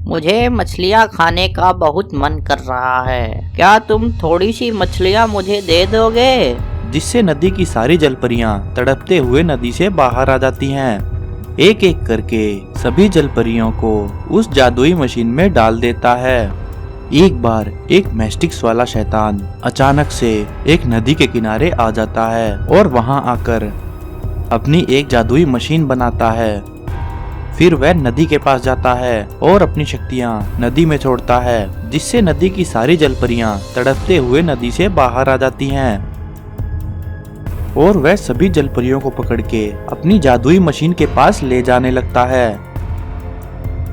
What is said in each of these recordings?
मुझे मछलियाँ खाने का बहुत मन कर रहा है। क्या तुम थोड़ी सी मछलियाँ मुझे दे दोगे? जिससे नदी की सारी जलपरियां तड़पते हुए नदी से बाहर आ जाती हैं। एक एक करके सभी जलपरियों को उस जादुई मशीन में डाल देता है। एक बार एक मैस्टिक्स वाला शैतान अचानक से एक नदी के किनारे आ जाता है और वहां आकर अपनी एक जादुई मशीन बनाता है। फिर वह नदी के पास जाता है और अपनी शक्तियां नदी में छोड़ता है, जिससे नदी की सारी जलपरियां तड़पते हुए नदी से बाहर आ जाती हैं। और वह सभी जलपरियों को पकड़ के अपनी जादुई मशीन के पास ले जाने लगता है।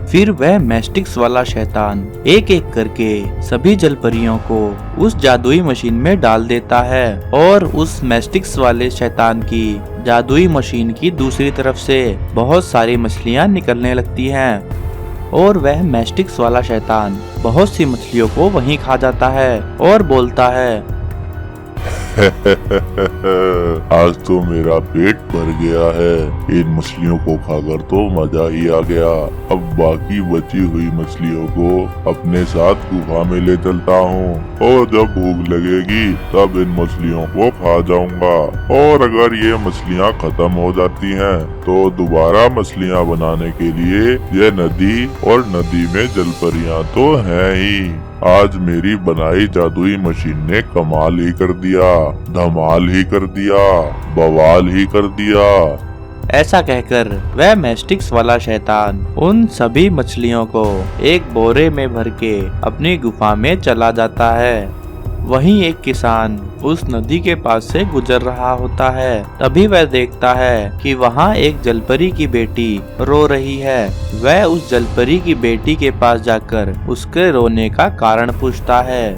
फिर वह मैस्टिक्स वाला शैतान एक एक करके सभी जलपरियों को उस जादुई मशीन में डाल देता है और उस मैस्टिक्स वाले शैतान की जादुई मशीन की दूसरी तरफ से बहुत सारी मछलियां निकलने लगती हैं। और वह मैस्टिक्स वाला शैतान बहुत सी मछलियों को वहीं खा जाता है और बोलता है, आज तो मेरा पेट भर गया है। इन मछलियों को खाकर तो मजा ही आ गया। अब बाकी बची हुई मछलियों को अपने साथ गुफा में ले चलता हूँ और जब भूख लगेगी तब इन मछलियों को खा जाऊंगा। और अगर ये मछलियाँ खत्म हो जाती हैं तो दोबारा मछलियाँ बनाने के लिए ये नदी और नदी में जलपरियाँ तो हैं ही। आज मेरी बनाई जादुई मशीन ने कमाल ही कर दिया, धमाल ही कर दिया, बवाल ही कर दिया। ऐसा कहकर वह मैस्टिक्स वाला शैतान उन सभी मछलियों को एक बोरे में भर के अपनी गुफा में चला जाता है। वहीं एक किसान उस नदी के पास से गुजर रहा होता है। तभी वह देखता है कि वहाँ एक जलपरी की बेटी रो रही है। वह उस जलपरी की बेटी के पास जाकर उसके रोने का कारण पूछता है।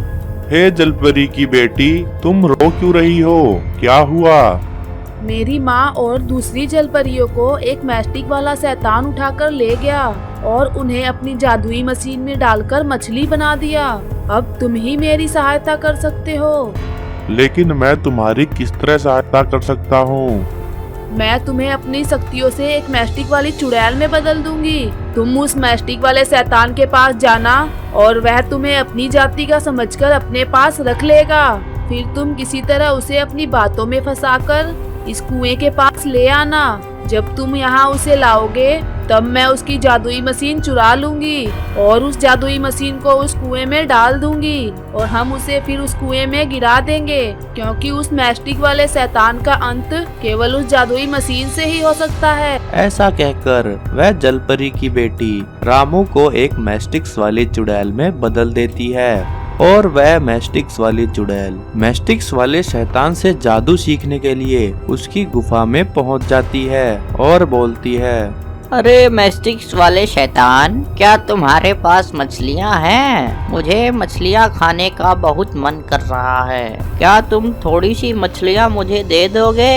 हे जलपरी की बेटी, तुम रो क्यों रही हो? क्या हुआ? मेरी माँ और दूसरी जलपरियों को एक मैस्टिक वाला शैतान उठाकर ले गया और उन्हें अपनी जादुई मशीन में डालकर मछली बना दिया। अब तुम ही मेरी सहायता कर सकते हो। लेकिन मैं तुम्हारी किस तरह सहायता कर सकता हूँ? मैं तुम्हें अपनी शक्तियों से एक मैस्टिक वाली चुड़ैल में बदल दूंगी। तुम उस मैस्टिक वाले शैतान के पास जाना और वह तुम्हें अपनी जाति का समझकर अपने पास रख लेगा। फिर तुम किसी तरह उसे अपनी बातों में फंसाकर इस कुएं के पास ले आना। जब तुम यहाँ उसे लाओगे तब मैं उसकी जादुई मशीन चुरा लूंगी और उस जादुई मशीन को उस कुएं में डाल दूंगी और हम उसे फिर उस कुएं में गिरा देंगे, क्योंकि उस मैस्टिक वाले शैतान का अंत केवल उस जादुई मशीन से ही हो सकता है। ऐसा कहकर वह जलपरी की बेटी रामू को एक मैस्टिक्स वाली चुड़ैल में बदल देती है और वह मैस्टिक्स वाली चुड़ैल मैस्टिक्स वाले शैतान से जादू सीखने के लिए उसकी गुफा में पहुंच जाती है और बोलती है, अरे मैस्टिक्स वाले शैतान, क्या तुम्हारे पास मछलियाँ हैं? मुझे मछलियाँ खाने का बहुत मन कर रहा है। क्या तुम थोड़ी सी मछलियाँ मुझे दे दोगे?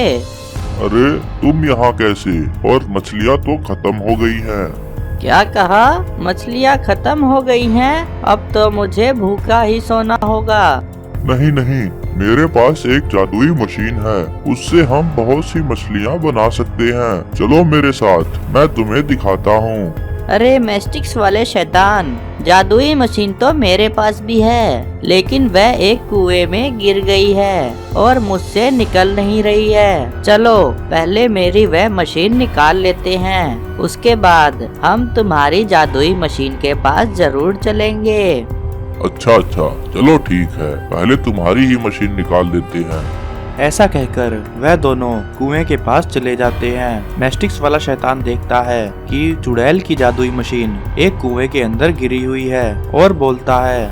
अरे तुम यहाँ कैसे? और मछलियाँ तो खत्म हो गई हैं। क्या कहा? मछलियाँ खत्म हो गई हैं? अब तो मुझे भूखा ही सोना होगा। नहीं नहीं, मेरे पास एक जादुई मशीन है, उससे हम बहुत सी मछलियाँ बना सकते हैं। चलो मेरे साथ, मैं तुम्हें दिखाता हूँ। अरे मैस्टिक्स वाले शैतान, जादुई मशीन तो मेरे पास भी है, लेकिन वह एक कुएं में गिर गई है और मुझसे निकल नहीं रही है। चलो पहले मेरी वह मशीन निकाल लेते हैं, उसके बाद हम तुम्हारी जादुई मशीन के पास जरूर चलेंगे। अच्छा, चलो ठीक है, पहले तुम्हारी ही मशीन निकाल देते हैं। ऐसा कहकर वह दोनों कुएं के पास चले जाते हैं। मैस्टिक्स वाला शैतान देखता है कि चुड़ैल की जादुई मशीन एक कुएं के अंदर गिरी हुई है और बोलता है,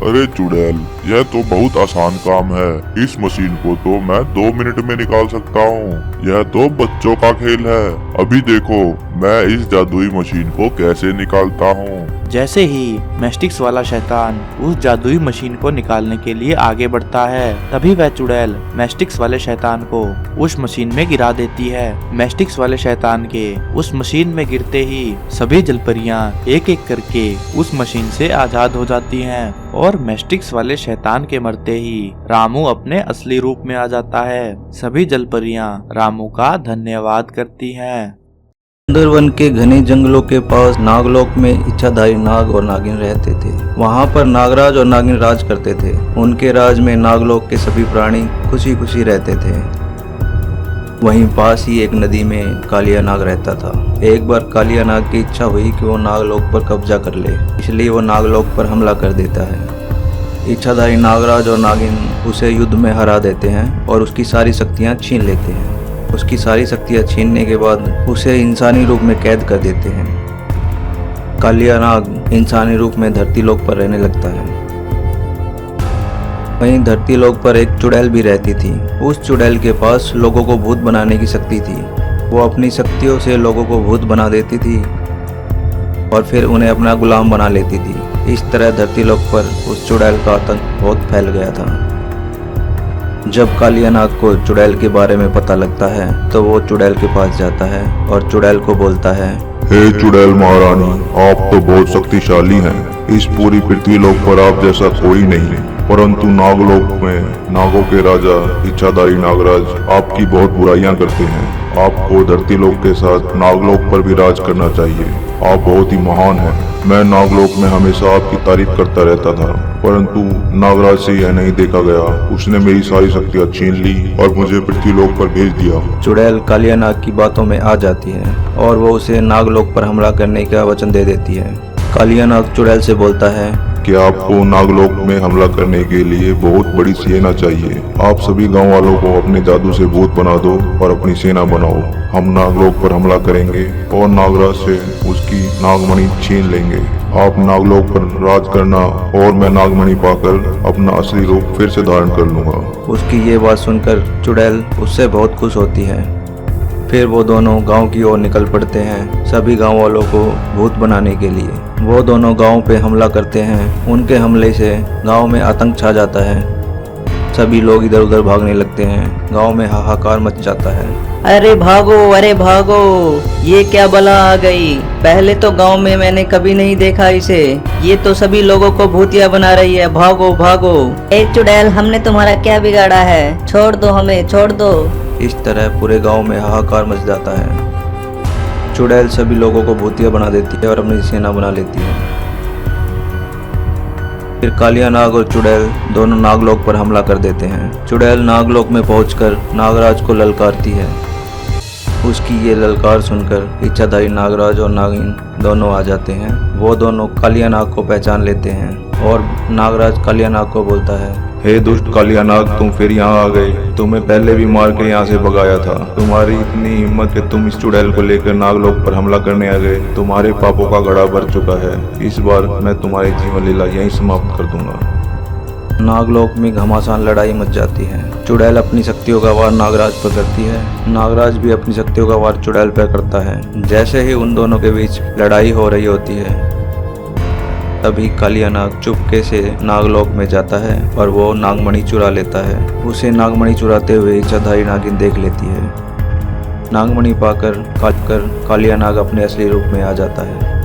अरे चुड़ैल, यह तो बहुत आसान काम है। इस मशीन को तो मैं 2 मिनट में निकाल सकता हूँ। यह तो बच्चों का खेल है। अभी देखो मैं इस जादुई मशीन को कैसे निकालता हूँ। जैसे ही मैस्टिक्स वाला शैतान उस जादुई मशीन को निकालने के लिए आगे बढ़ता है, तभी वह चुड़ैल मैस्टिक्स वाले शैतान को उस मशीन में गिरा देती है। मैस्टिक्स वाले शैतान के उस मशीन में गिरते ही सभी जलपरियां एक एक करके उस मशीन से आजाद हो जाती हैं और मैस्टिक्स वाले शैतान के मरते ही रामू अपने असली रूप में आ जाता है। सभी जलपरियां रामू का धन्यवाद करती हैं। सुंदरवन के घने जंगलों के पास नागलोक में इच्छाधारी नाग और नागिन रहते थे। वहाँ पर नागराज और नागिन राज करते थे। उनके राज में नागलोक के सभी प्राणी खुशी खुशी रहते थे। वहीं पास ही एक नदी में कालिया नाग रहता था। एक बार कालिया नाग की इच्छा हुई कि वो नागलोक पर कब्जा कर ले, इसलिए वो नागलोक पर हमला कर देता है। इच्छाधारी नागराज और नागिन उसे युद्ध में हरा देते हैं और उसकी सारी शक्तियाँ छीन लेते हैं। उसकी सारी शक्तियाँ छीनने के बाद उसे इंसानी रूप में कैद कर देते हैं। कालिया नाग इंसानी रूप में धरती लोक पर रहने लगता है। वहीं धरती लोक पर एक चुड़ैल भी रहती थी। उस चुड़ैल के पास लोगों को भूत बनाने की शक्ति थी। वो अपनी शक्तियों से लोगों को भूत बना देती थी और फिर उन्हें अपना गुलाम बना लेती थी। इस तरह धरती लोक पर उस चुड़ैल का आतंक बहुत फैल गया था। जब कालिया नाग को चुड़ैल के बारे में पता लगता है तो वो चुड़ैल के पास जाता है और चुड़ैल को बोलता है, हे चुड़ैल महारानी, आप तो बहुत शक्तिशाली हैं। इस पूरी पृथ्वी लोक पर आप जैसा कोई नहीं, परंतु नागलोक में नागों के राजा इच्छाधारी नागराज आपकी बहुत बुराइयां करते हैं। आपको धरती लोक के साथ नागलोक पर भी राज करना चाहिए। आप बहुत ही महान हैं। मैं नागलोक में हमेशा आपकी तारीफ करता रहता था, परंतु नागराज से यह नहीं देखा गया। उसने मेरी सारी शक्तियाँ छीन ली और मुझे पृथ्वी लोक पर भेज दिया। चुड़ैल कालिया नाग की बातों में आ जाती है और वो उसे नागलोक पर हमला करने का वचन दे देती है। कालिया नाग चुड़ैल से बोलता है कि आपको नागलोक में हमला करने के लिए बहुत बड़ी सेना चाहिए। आप सभी गांव वालों को अपने जादू से भूत बना दो और अपनी सेना बनाओ। हम नागलोक पर हमला करेंगे और नागराज से उसकी नागमणि छीन लेंगे। आप नागलोक पर राज करना और मैं नागमणि पाकर अपना असली रूप फिर से धारण कर लूंगा। उसकी ये बात सुनकर चुड़ैल उससे बहुत खुश होती है। फिर वो दोनों गांव की ओर निकल पड़ते हैं सभी गांव वालों को भूत बनाने के लिए। वो दोनों गांव पे हमला करते हैं। उनके हमले से गांव में आतंक छा जाता है। सभी लोग इधर उधर भागने लगते हैं। गांव में हाहाकार मच जाता है। अरे भागो, ये क्या बला आ गई। पहले तो गांव में मैंने कभी नहीं देखा इसे। ये तो सभी लोगों को भूतिया बना रही है। भागो। ए चुड़ैल, हमने तुम्हारा क्या बिगाड़ा है? छोड़ दो हमें, छोड़ दो। इस तरह पूरे गांव में हाहाकार मच जाता है। चुड़ैल सभी लोगों को भूतिया बना देती है और अपनी सेना बना लेती है। फिर कालिया नाग और चुड़ैल दोनों नागलोक पर हमला कर देते हैं। चुड़ैल नागलोक में पहुंचकर नागराज को ललकारती है। उसकी ये ललकार सुनकर इच्छाधारी नागराज और नागिन दोनों आ जाते हैं। वो दोनों कालिया नाग को पहचान लेते हैं और नागराज कालिया नाग को बोलता है, हे दुष्ट कालिया नाग, तुम फिर यहाँ आ गए। तुम्हें पहले भी मार के यहाँ से भगाया था। तुम्हारी इतनी हिम्मत कि तुम इस चुड़ैल को लेकर नागलोक पर हमला करने आ गए। तुम्हारे पापों का घड़ा भर चुका है। इस बार मैं तुम्हारी जीवन लीला यहीं समाप्त कर दूंगा। नागलोक में घमासान लड़ाई मच जाती है। चुड़ैल अपनी शक्तियों का वार नागराज पर करती है। नागराज भी अपनी शक्तियों का वार चुड़ैल पर करता है। जैसे ही उन दोनों के बीच लड़ाई हो रही होती है तभी कालिया नाग चुपके से नागलोक में जाता है और वो नागमणि चुरा लेता है। उसे नागमणि चुराते हुए इच्छाधारी नागिन देख लेती है। नागमणि पाकर कालिया नाग अपने असली रूप में आ जाता है।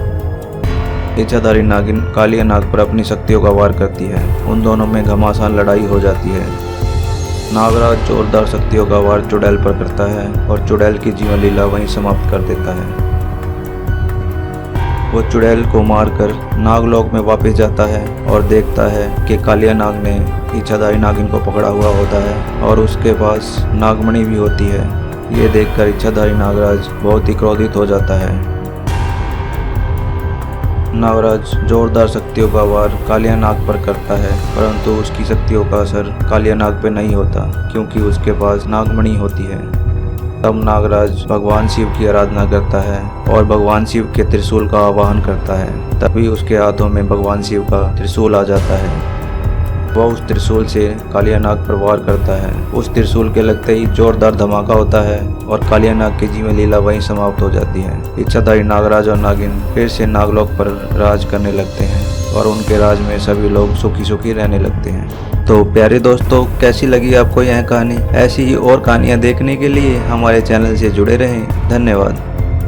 इच्छाधारी नागिन कालिया नाग पर अपनी शक्तियों का वार करती है। उन दोनों में घमासान लड़ाई हो जाती है। नागराज जोरदार शक्तियों का वार चुड़ैल पर करता है और चुड़ैल की जीवन लीला वहीं समाप्त कर देता है। वो चुड़ैल को मारकर नागलोक में वापस जाता है और देखता है कि कालिया नाग ने इच्छाधारी नागिन को पकड़ा हुआ होता है और उसके पास नागमणि भी होती है। ये देखकर इच्छाधारी नागराज बहुत ही क्रोधित हो जाता है। नागराज जोरदार शक्तियों का वार कालिया नाग पर करता है, परंतु उसकी शक्तियों का असर कालिया नाग पे नहीं होता क्योंकि उसके पास नागमणि होती है। तब नागराज भगवान शिव की आराधना करता है और भगवान शिव के त्रिशूल का आवाहन करता है। तभी उसके हाथों में भगवान शिव का त्रिशूल आ जाता है। वह उस त्रिशूल से कालिया नाग पर वार करता है। उस त्रिशूल के लगते ही जोरदार धमाका होता है और कालिया नाग की जीवन लीला वहीं समाप्त हो जाती है। इच्छाधारी नागराज और नागिन फिर से नागलोक पर राज करने लगते हैं और उनके राज में सभी लोग सुखी सुखी रहने लगते हैं। तो प्यारे दोस्तों, कैसी लगी आपको यह कहानी? ऐसी ही और कहानियाँ देखने के लिए हमारे चैनल से जुड़े रहें। धन्यवाद।